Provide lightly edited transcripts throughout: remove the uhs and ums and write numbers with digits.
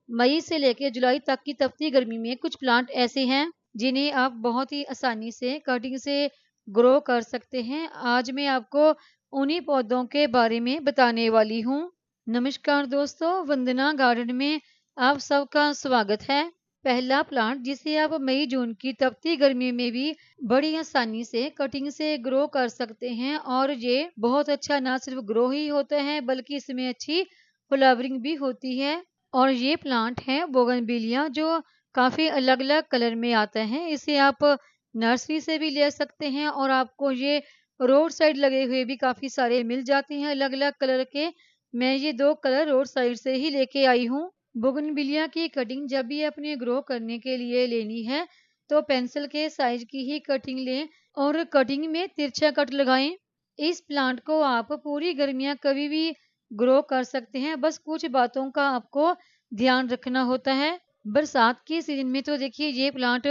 मई से लेकर जुलाई तक की तपती गर्मी में कुछ प्लांट ऐसे हैं जिन्हें आप बहुत ही आसानी से कटिंग से ग्रो कर सकते हैं। आज मैं आपको उन्हीं पौधों के बारे में बताने वाली हूँ। नमस्कार दोस्तों, वंदना गार्डन में आप सबका स्वागत है। पहला प्लांट जिसे आप मई जून की तपती गर्मी में भी बड़ी आसानी से कटिंग से ग्रो कर सकते हैं, और ये बहुत अच्छा ना सिर्फ ग्रो ही होता है बल्कि इसमें अच्छी फ्लावरिंग भी होती है। और ये प्लांट है बोगनविलिया, जो काफी अलग अलग कलर में आता है। इसे आप नर्सरी से भी ले सकते हैं और आपको ये रोड साइड लगे हुए भी काफी सारे मिल जाते हैं अलग अलग कलर के। मैं ये 2 कलर रोड साइड से ही लेके आई हूँ। बोगनविलिया की कटिंग जब भी अपने ग्रो करने के लिए लेनी है तो पेंसिल के साइज की ही कटिंग लें और कटिंग में तिरछा कट लगाएं। इस प्लांट को आप पूरी गर्मियां कभी भी ग्रो कर सकते हैं, बस कुछ बातों का आपको ध्यान रखना होता है। बरसात के सीजन में तो देखिए ये प्लांट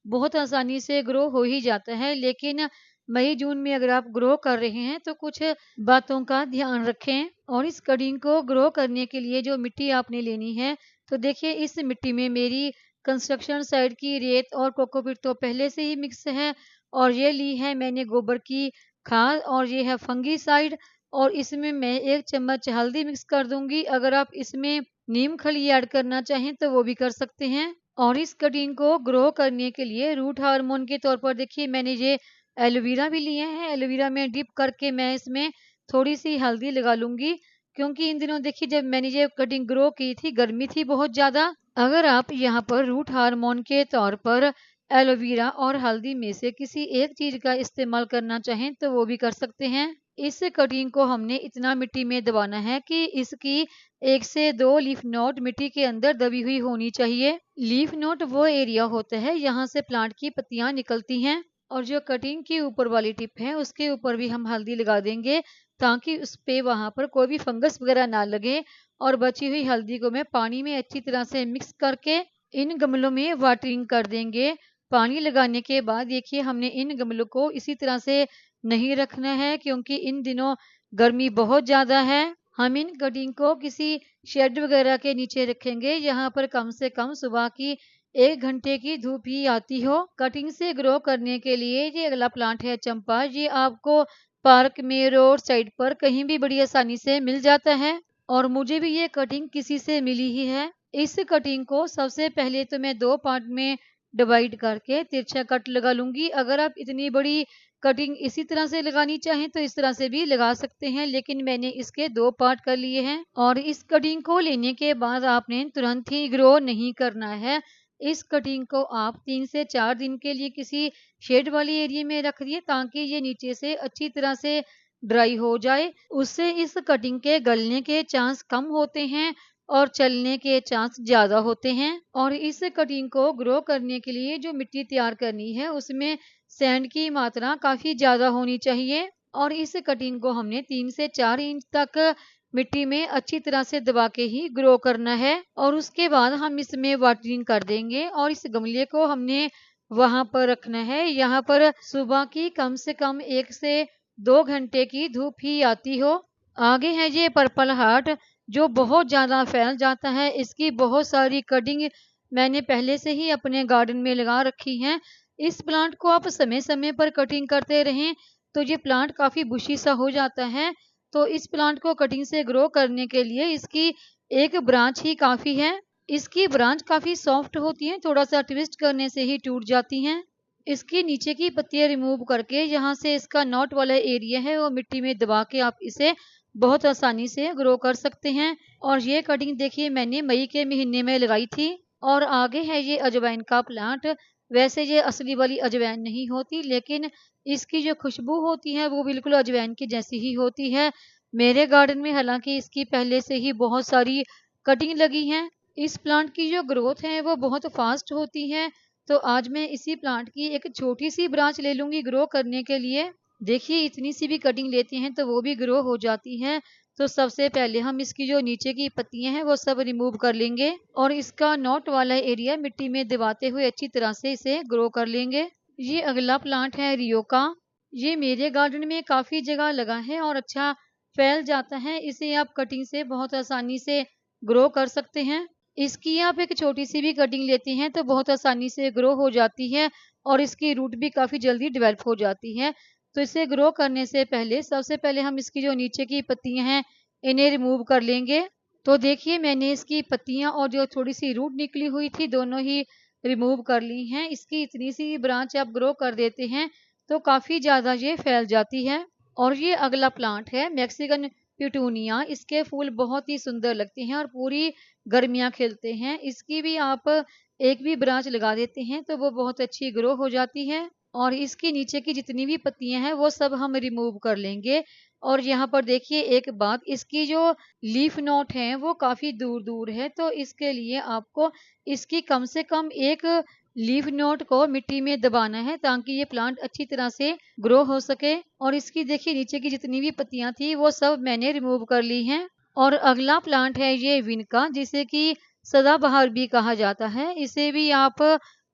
बहुत आसानी से ग्रो हो ही जाता है, लेकिन मई जून में अगर आप ग्रो कर रहे हैं तो कुछ बातों का ध्यान रखें। और इस कटिंग को ग्रो करने के लिए जो मिट्टी आपने लेनी है, तो देखिए इस मिट्टी में मेरी कंस्ट्रक्शन साइड की रेत और कोकोपीट तो पहले से ही मिक्स है, और ये ली है मैंने गोबर की खाद, और ये है फंगीसाइड, और इसमें मैं 1 चम्मच हल्दी मिक्स कर दूंगी। अगर आप इसमें नीम खली ऐड करना चाहें तो वो भी कर सकते हैं। और इस कटिंग को ग्रो करने के लिए रूट हार्मोन के तौर पर देखिए मैंने ये एलोवेरा भी लिए हैं। एलोवेरा में डिप करके मैं इसमें थोड़ी सी हल्दी लगा लूंगी, क्योंकि इन दिनों देखिए जब मैंने ये कटिंग ग्रो की थी गर्मी थी बहुत ज्यादा। अगर आप यहाँ पर रूट हार्मोन के तौर पर एलोवेरा और हल्दी में से किसी एक चीज का इस्तेमाल करना चाहें तो वो भी कर सकते हैं। इस कटिंग को हमने इतना मिट्टी में दबाना है कि इसकी 1 से 2 लीफ नोड मिट्टी के अंदर दबी हुई होनी चाहिए। लीफ नोड वो एरिया होता है यहाँ से प्लांट की पत्तियां निकलती हैं। और जो कटिंग की ऊपर वाली टिप है उसके ऊपर भी हम हल्दी लगा देंगे, ताकि उस पे वहां पर कोई भी फंगस वगैरह ना लगे। और बची हुई हल्दी को मैं पानी में अच्छी तरह से मिक्स करके इन गमलों में वाटरिंग कर देंगे। पानी लगाने के बाद देखिए हमने इन गमलों को इसी तरह से नहीं रखना है, क्योंकि इन दिनों गर्मी बहुत ज्यादा है। हम इन कटिंग को किसी शेड वगैरह के नीचे रखेंगे, यहाँ पर कम से कम सुबह की 1 घंटे की धूप ही आती हो। कटिंग से ग्रो करने के लिए ये अगला प्लांट है चंपा। ये आपको पार्क में, रोड साइड पर कहीं भी बड़ी आसानी से मिल जाता है, और मुझे भी ये कटिंग किसी से मिली ही है। इस कटिंग को सबसे पहले तो मैं 2 पार्ट में डिवाइड करके तिरछा कट लगा लूंगी। अगर आप इतनी बड़ी कटिंग इसी तरह से लगानी चाहें तो इस तरह से भी लगा सकते हैं, लेकिन मैंने इसके 2 पार्ट कर लिए हैं। और इस कटिंग को लेने के बाद आपने तुरंत ही ग्रो नहीं करना है। इस कटिंग को आप 3 से 4 दिन के लिए किसी शेड वाली एरिया में रख दिए, ताकि ये नीचे से अच्छी तरह से ड्राई हो जाए। उससे इस कटिंग के गलने के चांस कम होते हैं और चलने के चांस ज्यादा होते हैं। और इस कटिंग को ग्रो करने के लिए जो मिट्टी तैयार करनी है उसमें सैंड की मात्रा काफी ज्यादा होनी चाहिए। और इस कटिंग को हमने 3 से 4 इंच तक मिट्टी में अच्छी तरह से दबा के ही ग्रो करना है। और उसके बाद हम इसमें वाटरिंग कर देंगे, और इस गमले को हमने वहां पर रखना है। यहाँ पर सुबह की कम से कम 1 से 2 घंटे की धूप ही आती हो। आगे है ये पर्पल हार्ट, जो बहुत ज्यादा फैल जाता है। इसकी बहुत सारी कटिंग मैंने पहले से ही अपने गार्डन में लगा रखी है। इस प्लांट को आप समय समय पर कटिंग करते रहें तो ये प्लांट काफी बुशी सा हो जाता है। तो इस प्लांट को कटिंग से ग्रो करने के लिए इसकी एक ब्रांच ही काफी है। इसकी ब्रांच काफी सॉफ्ट होती है, थोड़ा सा ट्विस्ट करने से ही टूट जाती हैं। इसकी नीचे की पत्तियां रिमूव करके यहाँ से इसका नॉट वाला एरिया है वो मिट्टी में दबा के आप इसे बहुत आसानी से ग्रो कर सकते हैं। और ये कटिंग देखिए मैंने मई के महीने में लगाई थी। और आगे है ये अजवाइन का प्लांट। वैसे ये असली वाली अजवाइन नहीं होती, लेकिन इसकी जो खुशबू होती है वो बिल्कुल अजवाइन की जैसी ही होती है। मेरे गार्डन में हालांकि इसकी पहले से ही बहुत सारी कटिंग लगी है। इस प्लांट की जो ग्रोथ है वो बहुत फास्ट होती है। तो आज मैं इसी प्लांट की एक छोटी सी ब्रांच ले लूंगी ग्रो करने के लिए। देखिए इतनी सी भी कटिंग लेते हैं तो वो भी ग्रो हो जाती है। तो सबसे पहले हम इसकी जो नीचे की पत्तियां हैं वो सब रिमूव कर लेंगे, और इसका नोट वाला एरिया मिट्टी में दबाते हुए अच्छी तरह से इसे ग्रो कर लेंगे। ये अगला प्लांट है रियो का। ये मेरे गार्डन में काफी जगह लगा है और अच्छा फैल जाता है। इसे आप कटिंग से बहुत आसानी से ग्रो कर सकते हैं। इसकी आप एक छोटी सी भी कटिंग लेते हैं तो बहुत आसानी से ग्रो हो जाती है और इसकी रूट भी काफ़ी जल्दी डेवलप हो जाती है। तो इसे ग्रो करने से पहले सबसे पहले हम इसकी जो नीचे की पत्तियां हैं इन्हें रिमूव कर लेंगे। तो देखिए मैंने इसकी पत्तियां और जो थोड़ी सी रूट निकली हुई थी दोनों ही रिमूव कर ली हैं। इसकी इतनी सी ब्रांच आप ग्रो कर देते हैं तो काफ़ी ज़्यादा ये फैल जाती है। और ये अगला प्लांट है मैक्सिकन पिटूनिया। इसके फूल बहुत ही सुंदर लगते हैं और पूरी गर्मियाँ खिलते हैं। इसकी भी आप एक भी ब्रांच लगा देते हैं तो वो बहुत अच्छी ग्रो हो जाती है। और इसके नीचे की जितनी भी पत्तियां हैं वो सब हम रिमूव कर लेंगे। और यहाँ पर देखिए एक बात, इसकी जो लीफ नोट है वो काफ़ी दूर दूर है, तो इसके लिए आपको इसकी कम से कम एक लीफ नोट को मिट्टी में दबाना है ताकि ये प्लांट अच्छी तरह से ग्रो हो सके। और इसकी देखिए नीचे की जितनी भी पत्तियां थी वो सब मैंने रिमूव कर ली हैं। और अगला प्लांट है ये विनका, जिसे कि सदाबहार भी कहा जाता है। इसे भी आप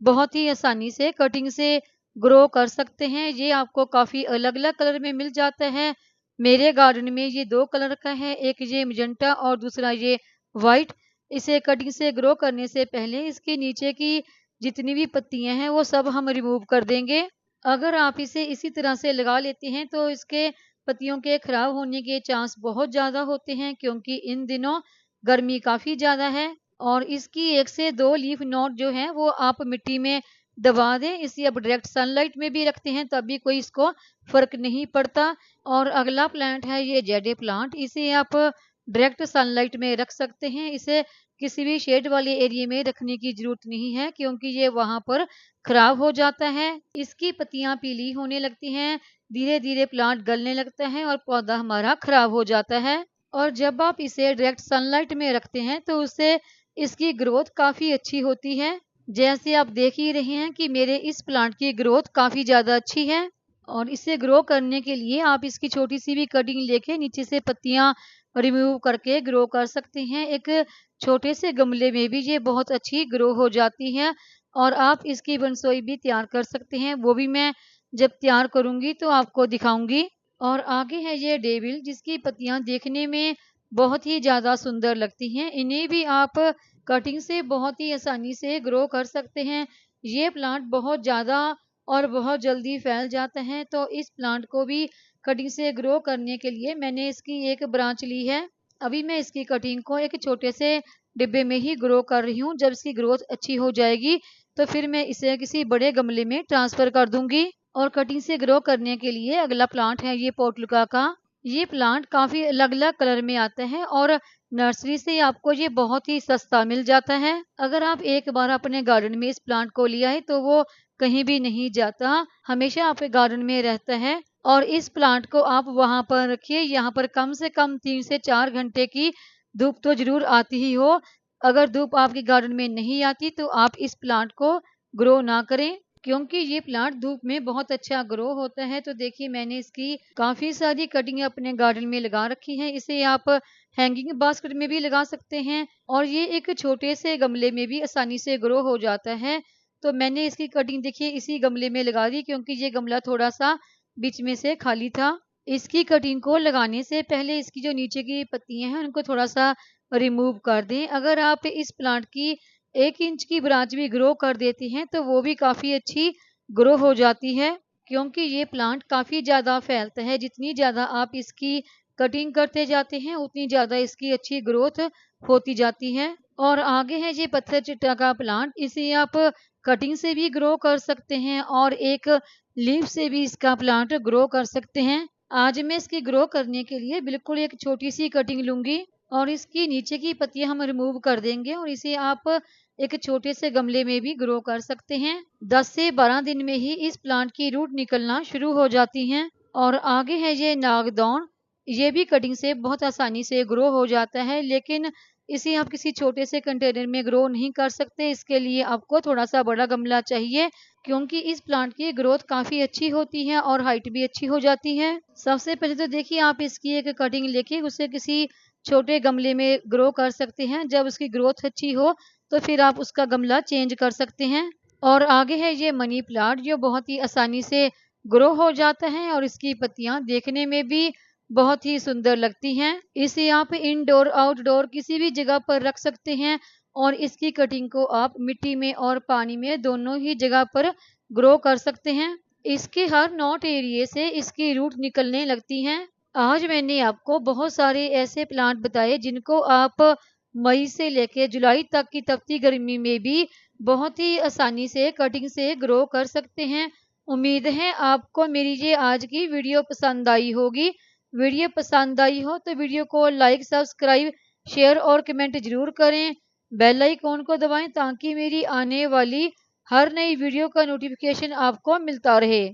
बहुत ही आसानी से कटिंग से ग्रो कर सकते हैं। ये आपको काफ़ी अलग अलग कलर में मिल जाता है। मेरे गार्डन में ये दो कलर का है, एक ये मजेंटा और दूसरा ये वाइट। इसे कटिंग से ग्रो करने से पहले इसके नीचे की जितनी भी पत्तियां हैं वो सब हम रिमूव कर देंगे। अगर आप इसे इसी तरह से लगा लेते हैं तो इसके पत्तियों के खराब होने के चांस बहुत ज़्यादा होते हैं, क्योंकि इन दिनों गर्मी काफ़ी ज़्यादा है। और इसकी एक से दो लीफ नोट जो है वो आप मिट्टी में दबा दें। इसे आप डायरेक्ट सनलाइट में भी रखते हैं तब भी कोई इसको फर्क नहीं पड़ता। और अगला प्लांट है ये जेडे प्लांट। इसे आप डायरेक्ट सनलाइट में रख सकते हैं। इसे किसी भी शेड वाले एरिया में रखने की जरूरत नहीं है, क्योंकि ये वहां पर खराब हो जाता है। इसकी पत्तियां पीली होने लगती हैं, धीरे धीरे प्लांट गलने लगता है और पौधा हमारा खराब हो जाता है। और जब आप इसे डायरेक्ट सनलाइट में रखते हैं तो उससे इसकी ग्रोथ काफ़ी अच्छी होती है। जैसे आप देख ही रहे हैं कि मेरे इस प्लांट की ग्रोथ काफ़ी ज़्यादा अच्छी है। और इसे ग्रो करने के लिए आप इसकी छोटी सी भी कटिंग लेके नीचे से पत्तियां रिमूव करके ग्रो कर सकते हैं। एक छोटे से गमले में भी ये बहुत अच्छी ग्रो हो जाती है। और आप इसकी बनसोई भी तैयार कर सकते हैं, वो भी मैं जब तैयार करूंगी तो आपको दिखाऊंगी। और आगे है ये डेविल, जिसकी पत्तियां देखने में बहुत ही ज़्यादा सुंदर लगती हैं। इन्हें भी आप कटिंग से बहुत ही आसानी से ग्रो कर सकते हैं। ये प्लांट बहुत ज़्यादा और बहुत जल्दी फैल जाता है। तो इस प्लांट को भी कटिंग से ग्रो करने के लिए मैंने इसकी एक ब्रांच ली है। अभी मैं इसकी कटिंग को एक छोटे से डिब्बे में ही ग्रो कर रही हूँ। जब इसकी ग्रोथ अच्छी हो जाएगी तो फिर मैं इसे किसी बड़े गमले में ट्रांसफर कर दूंगी। और कटिंग से ग्रो करने के लिए अगला प्लांट है ये पोर्टुगा का। ये प्लांट काफ़ी अलग अलग कलर में आता है और नर्सरी से आपको ये बहुत ही सस्ता मिल जाता है। अगर आप एक बार अपने गार्डन में इस प्लांट को लिया है तो वो कहीं भी नहीं जाता, हमेशा आपके गार्डन में रहता है। और इस प्लांट को आप वहां पर रखिए, यहाँ पर कम से कम 3 से 4 घंटे की धूप तो जरूर आती ही हो। अगर धूप आपके गार्डन में नहीं आती तो आप इस प्लांट को ग्रो ना करें, क्योंकि ये प्लांट धूप में बहुत अच्छा ग्रो होता है। तो देखिए मैंने इसकी काफ़ी सारी कटिंग अपने गार्डन में लगा रखी है। इसे आप हैंगिंग बास्केट में भी लगा सकते हैं और ये एक छोटे से गमले में भी आसानी से ग्रो हो जाता है। तो मैंने इसकी कटिंग देखिए इसी गमले में लगा दी, क्योंकि ये गमला थोड़ा सा बीच में से खाली था। इसकी कटिंग को लगाने से पहले इसकी जो नीचे की पत्तियां हैं उनको थोड़ा सा रिमूव कर दें। अगर आप इस प्लांट की 1 इंच की ब्रांच भी ग्रो कर देती हैं तो वो भी काफ़ी अच्छी ग्रो हो जाती है, क्योंकि ये प्लांट काफ़ी ज़्यादा फैलता है। जितनी ज़्यादा आप इसकी कटिंग करते जाते हैं उतनी ज़्यादा इसकी अच्छी ग्रोथ होती जाती है। और आगे है ये पत्थर चिट्टा का प्लांट। इसे आप कटिंग से भी ग्रो कर सकते हैं और एक लीफ से भी इसका प्लांट ग्रो कर सकते हैं। आज मैं इसकी ग्रो करने के लिए बिल्कुल एक छोटी सी कटिंग लूंगी और इसकी नीचे की पत्तियां हम रिमूव कर देंगे और इसे आप एक छोटे से गमले में भी ग्रो कर सकते हैं। 10 से 12 दिन में ही इस प्लांट की रूट निकलना शुरू हो जाती हैं। और आगे है ये नागदौन। ये भी कटिंग से बहुत आसानी से ग्रो हो जाता है, लेकिन इसे आप किसी छोटे से कंटेनर में ग्रो नहीं कर सकते। इसके लिए आपको थोड़ा सा बड़ा गमला चाहिए, क्योंकि इस प्लांट की ग्रोथ काफ़ी अच्छी होती है और हाइट भी अच्छी हो जाती है। सबसे पहले तो देखिए आप इसकी एक कटिंग लेके उसे किसी छोटे गमले में ग्रो कर सकते हैं। जब उसकी ग्रोथ अच्छी हो तो फिर आप उसका गमला चेंज कर सकते हैं। और आगे है ये मनी प्लांट, जो बहुत ही आसानी से ग्रो हो जाता है और इसकी पत्तियां देखने में भी बहुत ही सुंदर लगती हैं। इसे आप इंडोर आउटडोर किसी भी जगह पर रख सकते हैं और इसकी कटिंग को आप मिट्टी में और पानी में दोनों ही जगह पर ग्रो कर सकते हैं। इसके हर नोट एरिए से इसकी रूट निकलने लगती हैं। आज मैंने आपको बहुत सारे ऐसे प्लांट बताए जिनको आप मई से लेकर जुलाई तक की तपती गर्मी में भी बहुत ही आसानी से कटिंग से ग्रो कर सकते हैं। उम्मीद है आपको मेरी ये आज की वीडियो पसंद आई होगी। वीडियो पसंद आई हो तो वीडियो को लाइक, सब्सक्राइब, शेयर और कमेंट जरूर करें। बेल आइकॉन को दबाएं ताकि मेरी आने वाली हर नई वीडियो का नोटिफिकेशन आपको मिलता रहे।